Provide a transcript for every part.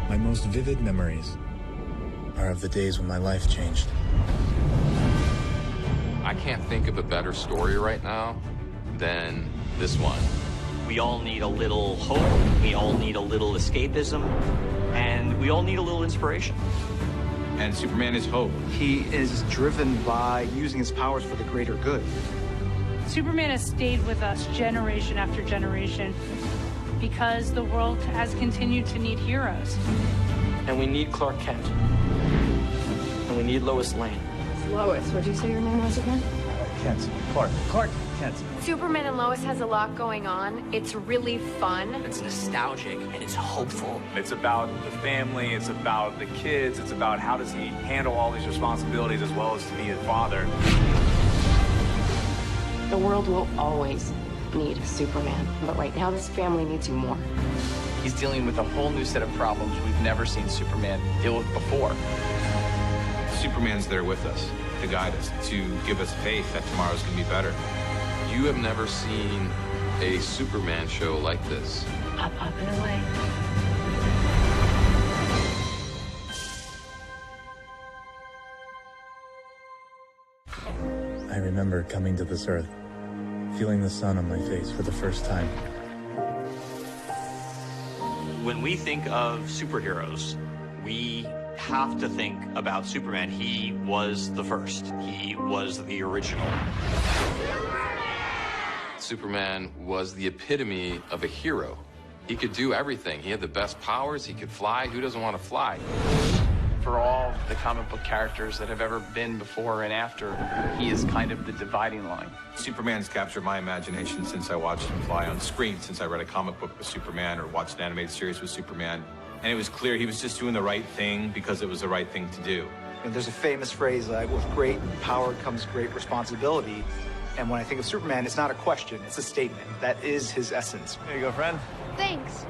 My most vivid memories are of the days when my life changed. I can't think of a better story right now than this one. We all need a little hope, we all need a little escapism, and we all need a little inspiration. And Superman is hope. He is driven by using his powers for the greater good. Superman has stayed with us generation after generation because the world has continued to need heroes. And we need Clark Kent. And we need Lois Lane. Lois, what'd you say your name was again? Kent. Clark Kent. Superman and Lois has a lot going on. It's really fun. It's nostalgic and it's hopeful. It's about the family, it's about the kids, it's about how does he handle all these responsibilities as well as to be a father. The world will always need Superman, but right now this family needs you more. He's dealing with a whole new set of problems we've never seen Superman deal with before. Superman's there with us to guide us, to give us faith that tomorrow's gonna be better. You have never seen a Superman show like this. I'll pop it away. I remember coming to this earth, feeling the sun on my face for the first time. When we think of superheroes, we have to think about Superman. He was the first. He was the original. Superman was the epitome of a hero. He could do everything. He had the best powers. He could fly. Who doesn't want to fly? For all the comic book characters that have ever been before and after, he is kind of the dividing line. Superman's captured my imagination since I watched him fly on screen, since I read a comic book with Superman or watched an animated series with Superman. And it was clear he was just doing the right thing because it was the right thing to do. And there's a famous phrase like, with great power comes great responsibility. And when I think of Superman, it's not a question, it's a statement. That is his essence. Here you go, friend. Thanks.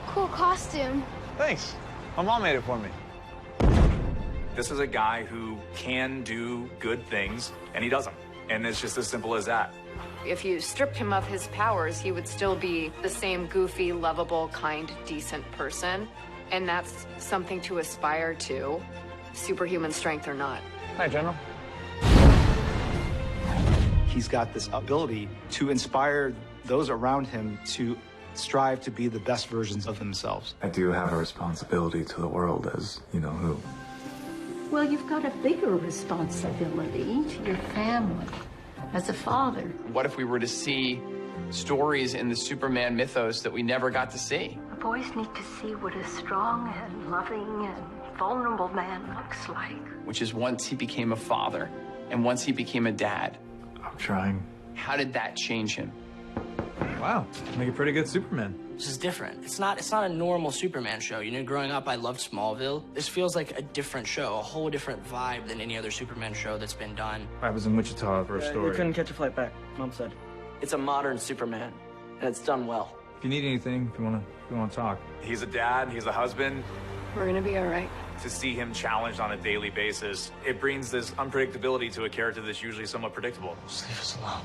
Cool costume. Thanks. My mom made it for me. This is a guy who can do good things, and he doesn't. And it's just as simple as that. If you stripped him of his powers, he would still be the same goofy, lovable, kind, decent person. And that's something to aspire to, superhuman strength or not. Hi, General. He's got this ability to inspire those around him to strive to be the best versions of themselves. I do have a responsibility to the world as you-know-who. Well, you've got a bigger responsibility to your family as a father. What if we were to see stories in the Superman mythos that we never got to see? Boys need to see what a strong and loving and vulnerable man looks like. Which is once he became a father and once he became a dad. I'm trying. How did that change him? Wow, make a pretty good Superman. This is different. It's not a normal Superman show. You know, growing up, I loved Smallville. This feels like a different show, a whole different vibe than any other Superman show that's been done. I was in Wichita for a story. We couldn't catch a flight back, Mom said. It's a modern Superman, and it's done well. If you need anything, if you wanna talk. He's a dad, he's a husband. We're gonna be all right. To see him challenged on a daily basis, it brings this unpredictability to a character that's usually somewhat predictable. Just leave us alone.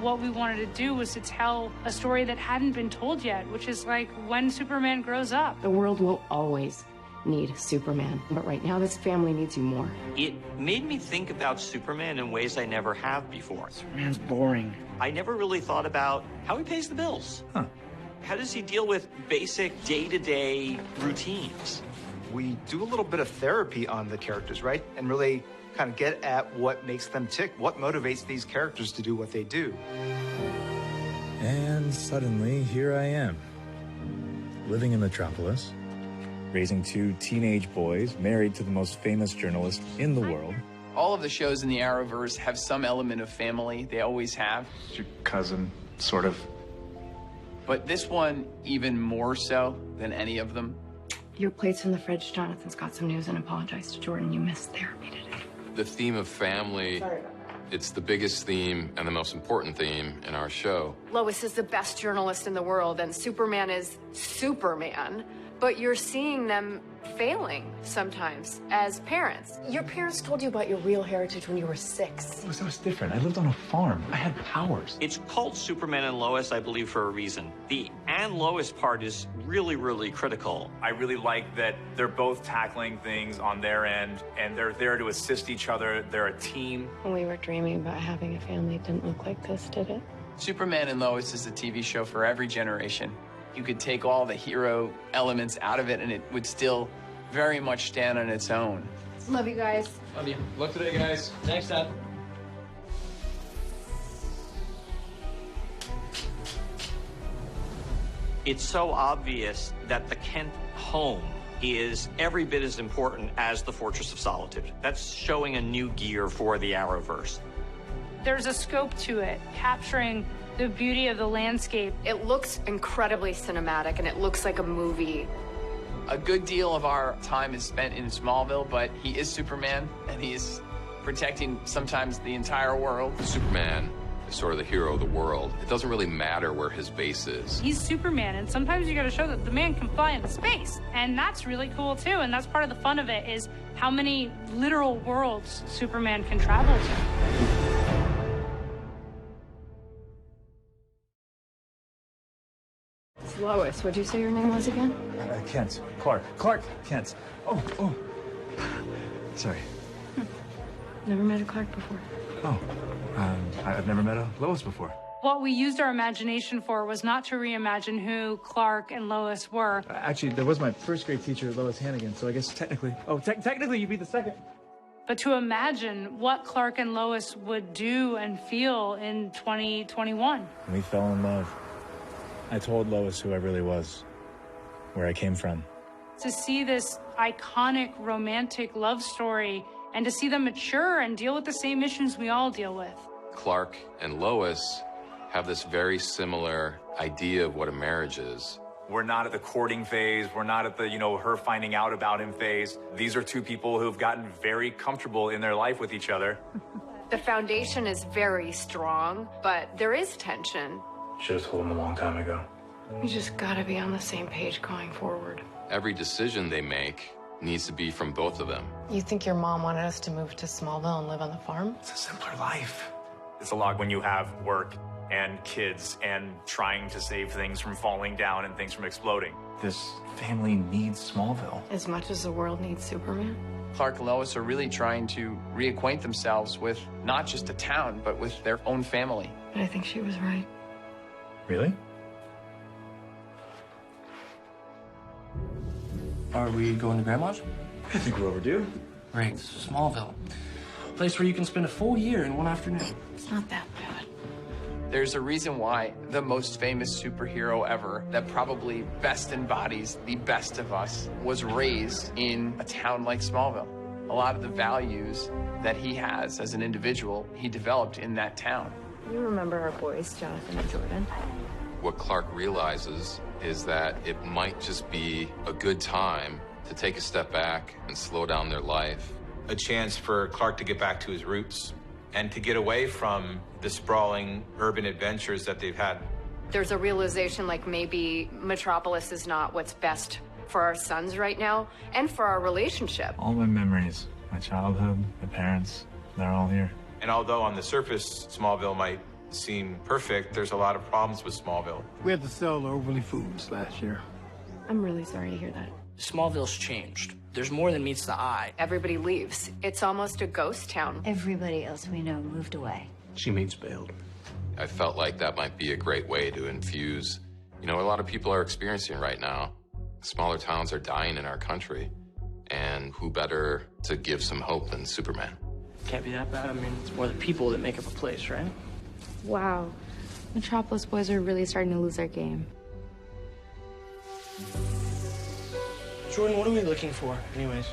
What we wanted to do was to tell a story that hadn't been told yet, which is like when Superman grows up. The world will always need Superman, but right now this family needs you more. It made me think about Superman in ways I never have before. Superman's boring. I never really thought about how he pays the bills. Huh. How does he deal with basic day-to-day routines? We do a little bit of therapy on the characters, right? And really kind of get at what makes them tick, what motivates these characters to do what they do. And suddenly, here I am, living in Metropolis, raising two teenage boys, married to the most famous journalist in the world. All of the shows in the Arrowverse have some element of family. They always have. Your cousin, sort of. But this one, even more so than any of them. Your plate's in the fridge. Jonathan's got some news and apologize to Jordan. You missed therapy today. The theme of family It's the biggest theme and the most important theme in our show. Lois is the best journalist in the world, and Superman is Superman. But you're seeing them failing sometimes as parents. Your parents told you about your real heritage when you were 6. That was different. I lived on a farm. I had powers. It's called Superman and Lois, I believe, for a reason. The and Lois part is really, really critical. I really like that they're both tackling things on their end, and they're there to assist each other. They're a team. When we were dreaming about having a family, it didn't look like this, did it? Superman and Lois is a TV show for every generation. You could take all the hero elements out of it, and it would still very much stand on its own. Love you guys. Love you. Look today, guys. Thanks, Dad. It's so obvious that the Kent home is every bit as important as the Fortress of Solitude. That's showing a new gear for the Arrowverse. There's a scope to it, capturing the beauty of the landscape. It looks incredibly cinematic, and it looks like a movie. A good deal of our time is spent in Smallville, but he is Superman, and he is protecting sometimes the entire world. Superman is sort of the hero of the world. It doesn't really matter where his base is. He's Superman, and sometimes you gotta show that the man can fly into space. And that's really cool too, and that's part of the fun of it, is how many literal worlds Superman can travel to. Lois, what'd you say your name was again? Kent. Clark Kent. Oh. Sorry. Never met a Clark before. Oh. I've never met a Lois before. What we used our imagination for was not to reimagine who Clark and Lois were. Actually, there was my first grade teacher, Lois Hannigan, so I guess technically... Oh, technically you'd be the second. But to imagine what Clark and Lois would do and feel in 2021. We fell in love. I told Lois who I really was, where I came from. To see this iconic romantic love story and to see them mature and deal with the same issues we all deal with. Clark and Lois have this very similar idea of what a marriage is. We're not at the courting phase. We're not at the, her finding out about him phase. These are two people who've gotten very comfortable in their life with each other. The foundation is very strong, but there is tension. Should have told him a long time ago. You just gotta be on the same page going forward. Every decision they make needs to be from both of them. You think your mom wanted us to move to Smallville and live on the farm? It's a simpler life. It's a lot when you have work and kids and trying to save things from falling down and things from exploding. This family needs Smallville. As much as the world needs Superman? Clark and Lois are really trying to reacquaint themselves with not just a town, but with their own family. But I think she was right. Really? Are we going to Grandma's? I think we're overdue. Great, Smallville. A place where you can spend a full year in one afternoon. It's not that bad. There's a reason why the most famous superhero ever, that probably best embodies the best of us, was raised in a town like Smallville. A lot of the values that he has as an individual, he developed in that town. You remember our boys, Jonathan and Jordan? What Clark realizes is that it might just be a good time to take a step back and slow down their life. A chance for Clark to get back to his roots and to get away from the sprawling urban adventures that they've had. There's a realization like maybe Metropolis is not what's best for our sons right now and for our relationship. All my memories, my childhood, my parents, they're all here. And although on the surface, Smallville might seem perfect, there's a lot of problems with Smallville. We had to sell the Overly Foods last year. I'm really sorry to hear that. Smallville's changed. There's more than meets the eye. Everybody leaves. It's almost a ghost town. Everybody else we know moved away. She means bailed. I felt like that might be a great way to infuse, a lot of people are experiencing right now. Smaller towns are dying in our country, and who better to give some hope than Superman? Can't be that bad. I mean, it's more the people that make up a place, right? Wow. Metropolis boys are really starting to lose their game. Jordan, what are we looking for, anyways?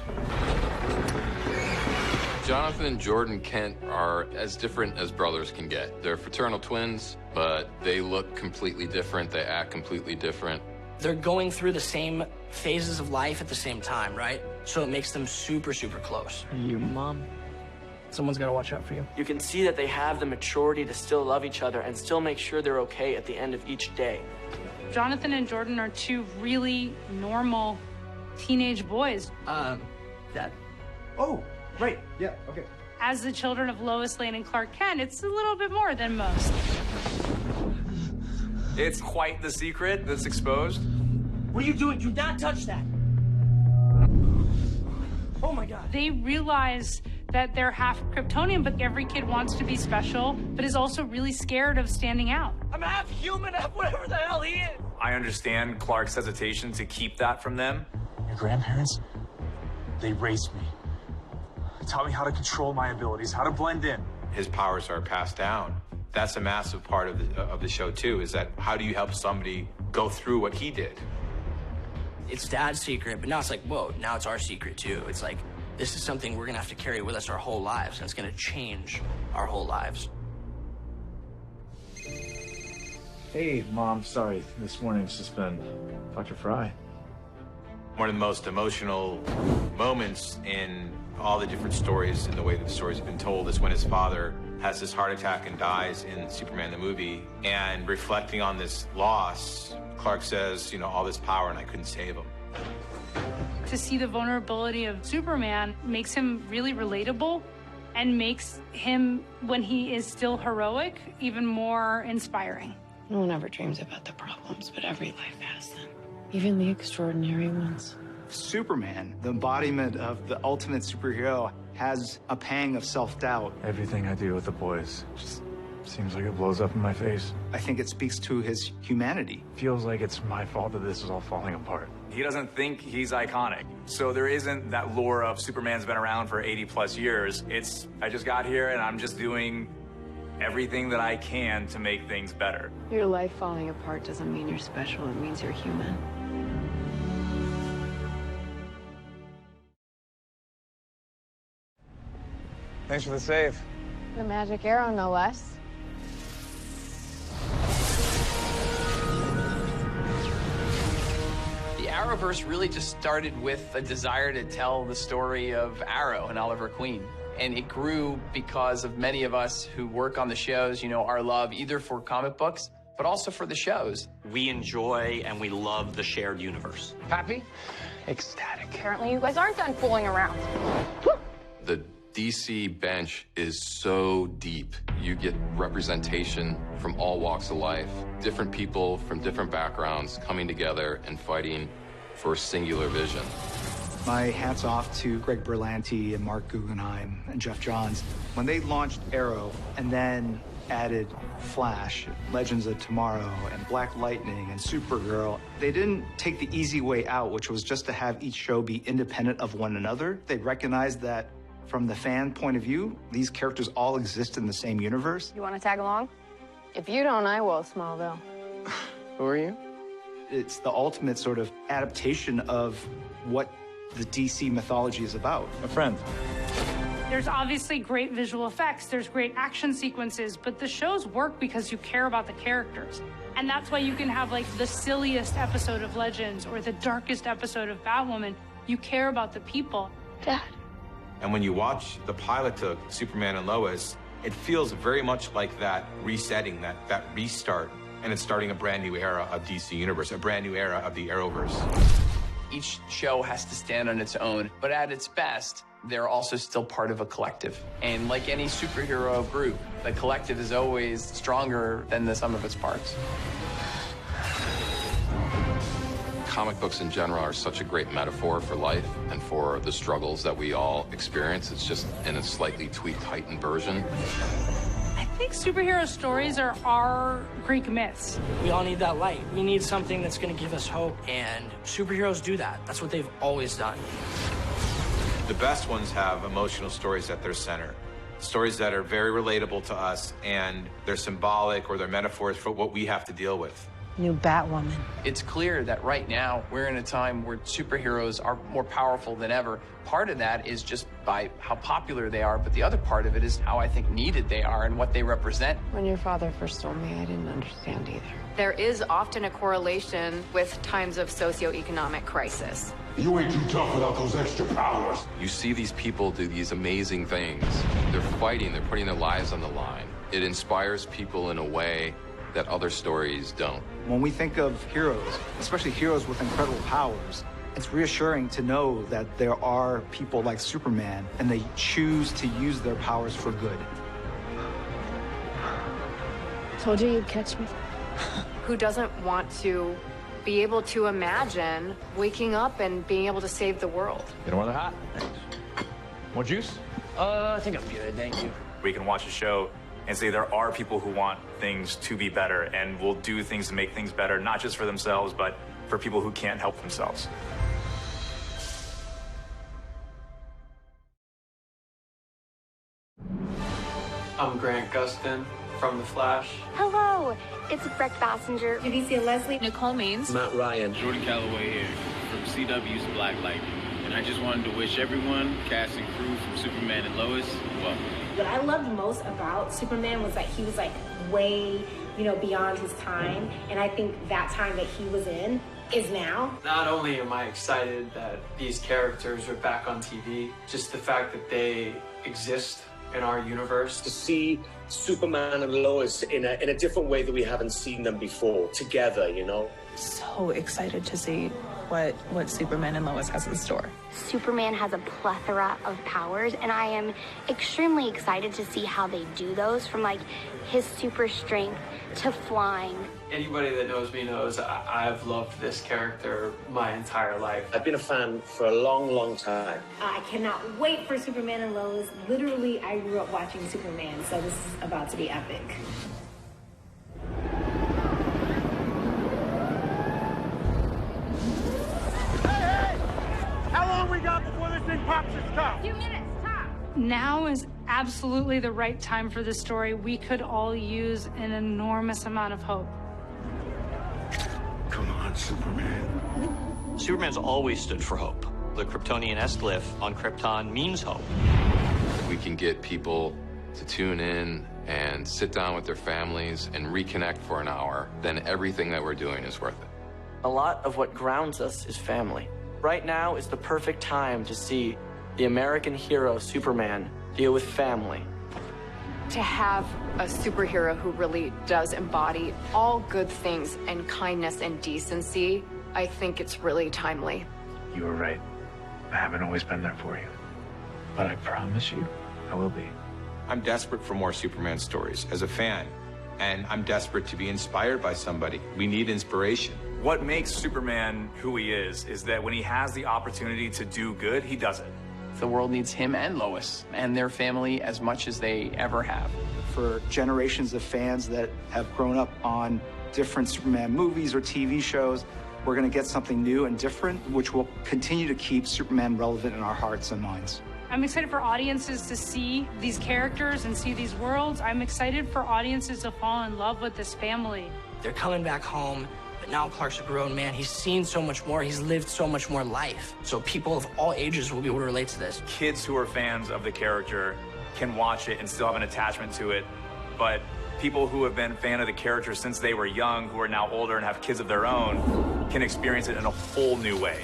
Jonathan and Jordan Kent are as different as brothers can get. They're fraternal twins, but they look completely different. They act completely different. They're going through the same phases of life at the same time, right? So it makes them super, super close. Are you, Mom? Someone's got to watch out for you. You can see that they have the maturity to still love each other and still make sure they're okay at the end of each day. Jonathan and Jordan are two really normal teenage boys. Dad. Oh, right. Yeah, okay. As the children of Lois Lane and Clark Kent, it's a little bit more than most. It's quite the secret that's exposed. What are you doing? Do not touch that. Oh my God. They realize that they're half Kryptonian, but every kid wants to be special, but is also really scared of standing out. I'm half human, half whatever the hell he is. I understand Clark's hesitation to keep that from them. Your grandparents, they raised me. Taught me how to control my abilities, how to blend in. His powers are passed down. That's a massive part of the show too, is that how do you help somebody go through what he did? It's Dad's secret, but now it's like, whoa, now it's our secret too. It's like, this is something we're gonna have to carry with us our whole lives, and it's gonna change our whole lives. Hey, Mom, sorry. This morning's just been Dr. Fry. One of the most emotional moments in all the different stories and the way that the stories have been told is when his father has this heart attack and dies in Superman the movie. And reflecting on this loss, Clark says, you know, all this power and I couldn't save him. To see the vulnerability of Superman makes him really relatable and makes him, when he is still heroic, even more inspiring. No one ever dreams about the problems, but every life has them, even the extraordinary ones. Superman, the embodiment of the ultimate superhero, has a pang of self-doubt. Everything I do with the boys just seems like it blows up in my face. I think it speaks to his humanity. Feels like it's my fault that this is all falling apart. He doesn't think he's iconic. So there isn't that lore of Superman's been around for 80 plus years. It's, I just got here and I'm just doing everything that I can to make things better. Your life falling apart doesn't mean you're special, it means you're human. Thanks for the save. The magic arrow, no less. The Arrowverse really just started with a desire to tell the story of Arrow and Oliver Queen. And it grew because of many of us who work on the shows, you know, our love either for comic books, but also for the shows. We enjoy and we love the shared universe. Happy? Ecstatic. Apparently you guys aren't done fooling around. The DC bench is so deep. You get representation from all walks of life, different people from different backgrounds coming together and fighting for a singular vision. My hat's off to Greg Berlanti and Mark Guggenheim and Jeff Johns. When they launched Arrow and then added Flash, Legends of Tomorrow, and Black Lightning and Supergirl, they didn't take the easy way out, which was just to have each show be independent of one another. They recognized that from the fan point of view, these characters all exist in the same universe. You want to tag along? If you don't, I will, Smallville. Who are you? It's the ultimate sort of adaptation of what the DC mythology is about. A friend. There's obviously great visual effects, there's great action sequences, but the shows work because you care about the characters. And that's why you can have like the silliest episode of Legends or the darkest episode of Batwoman. You care about the people. Dad. And when you watch the pilot to Superman and Lois, it feels very much like that resetting, that restart. And it's starting a brand new era of DC Universe, a brand new era of the Arrowverse. Each show has to stand on its own, but at its best, they're also still part of a collective. And like any superhero group, the collective is always stronger than the sum of its parts. Comic books in general are such a great metaphor for life and for the struggles that we all experience. It's just in a slightly tweaked, heightened version. I think superhero stories are our Greek myths. We all need that light. We need something that's gonna give us hope, and superheroes do that. That's what they've always done. The best ones have emotional stories at their center. Stories that are very relatable to us, and they're symbolic or they're metaphors for what we have to deal with. New Batwoman. It's clear that right now we're in a time where superheroes are more powerful than ever. Part of that is just by how popular they are, but the other part of it is how I think needed they are and what they represent. When your father first told me, I didn't understand either. There is often a correlation with times of socioeconomic crisis. You ain't too tough without those extra powers. You see these people do these amazing things. They're fighting, they're putting their lives on the line. It inspires people in a way that other stories don't. When we think of heroes, especially heroes with incredible powers, it's reassuring to know that there are people like Superman and they choose to use their powers for good. Told you you'd catch me. Who doesn't want to be able to imagine waking up and being able to save the world? You don't want the hot? Thanks. More juice? I think I'm good, thank you. We can watch a show and say there are people who want things to be better and will do things to make things better, not just for themselves, but for people who can't help themselves. I'm Grant Gustin from The Flash. Hello, it's Breck Bassinger. Alicia Leslie. Nicole Means. Matt Ryan. Jordan Calloway here from CW's Black Lightning. And I just wanted to wish everyone, cast and crew from Superman and Lois, well. What I loved most about Superman was that he was like way, beyond his time. And I think that time that he was in is now. Not only am I excited that these characters are back on TV, just the fact that they exist in our universe. To see Superman and Lois in a different way that we haven't seen them before, together, So excited to see what Superman and Lois has in store. Superman has a plethora of powers, and I am extremely excited to see how they do those, from like his super strength to flying. Anybody that knows me knows I've loved this character my entire life. I've been a fan for a long, long time. I cannot wait for Superman and Lois. Literally, I grew up watching Superman, so this is about to be epic. How long we got before this thing pops its top? Few minutes, top. Now is absolutely the right time for this story. We could all use an enormous amount of hope. Come on, Superman. Superman's always stood for hope. The Kryptonian S-glyph on Krypton means hope. If we can get people to tune in and sit down with their families and reconnect for an hour, then everything that we're doing is worth it. A lot of what grounds us is family. Right now is the perfect time to see the American hero, Superman, deal with family. To have a superhero who really does embody all good things and kindness and decency, I think it's really timely. You were right. I haven't always been there for you. But I promise you, I will be. I'm desperate for more Superman stories as a fan, and I'm desperate to be inspired by somebody. We need inspiration. What makes Superman who he is that when he has the opportunity to do good, he does it. The world needs him and Lois and their family as much as they ever have. For generations of fans that have grown up on different Superman movies or TV shows, we're going to get something new and different, which will continue to keep Superman relevant in our hearts and minds. I'm excited for audiences to see these characters and see these worlds. I'm excited for audiences to fall in love with this family. They're coming back home, but now Clark's a grown man. He's seen so much more. He's lived so much more life. So people of all ages will be able to relate to this. Kids who are fans of the character can watch it and still have an attachment to it, but people who have been a fan of the character since they were young, who are now older and have kids of their own, can experience it in a whole new way.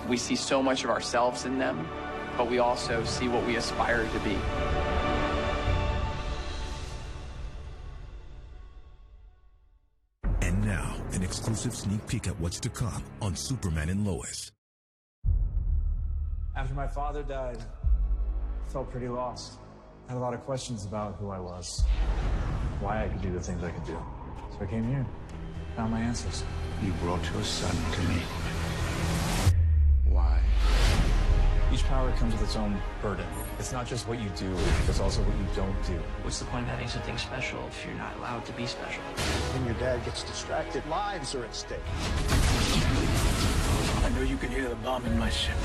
We see so much of ourselves in them, but we also see what we aspire to be. And now, an exclusive sneak peek at what's to come on Superman and Lois. After my father died, I felt pretty lost. I had a lot of questions about who I was, why I could do the things I could do. So I came here, found my answers. You brought your son to me. Why? Each power comes with its own burden. It's not just what you do, it's also what you don't do. What's the point of having something special if you're not allowed to be special? When your dad gets distracted, lives are at stake. I know you can hear the bomb in my ship.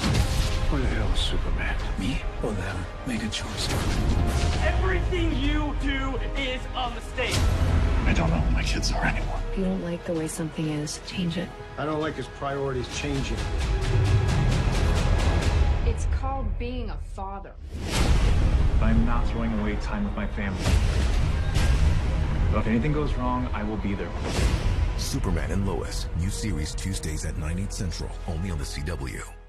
Who the hell is Superman? Me or them? Make a choice. Everything you do is a mistake. I don't know who my kids are anymore. If you don't like the way something is, change it. I don't like his priorities changing. It's called being a father. I'm not throwing away time with my family. But if anything goes wrong, I will be there. Superman and Lois, new series Tuesdays at 9/8 Central, only on the CW.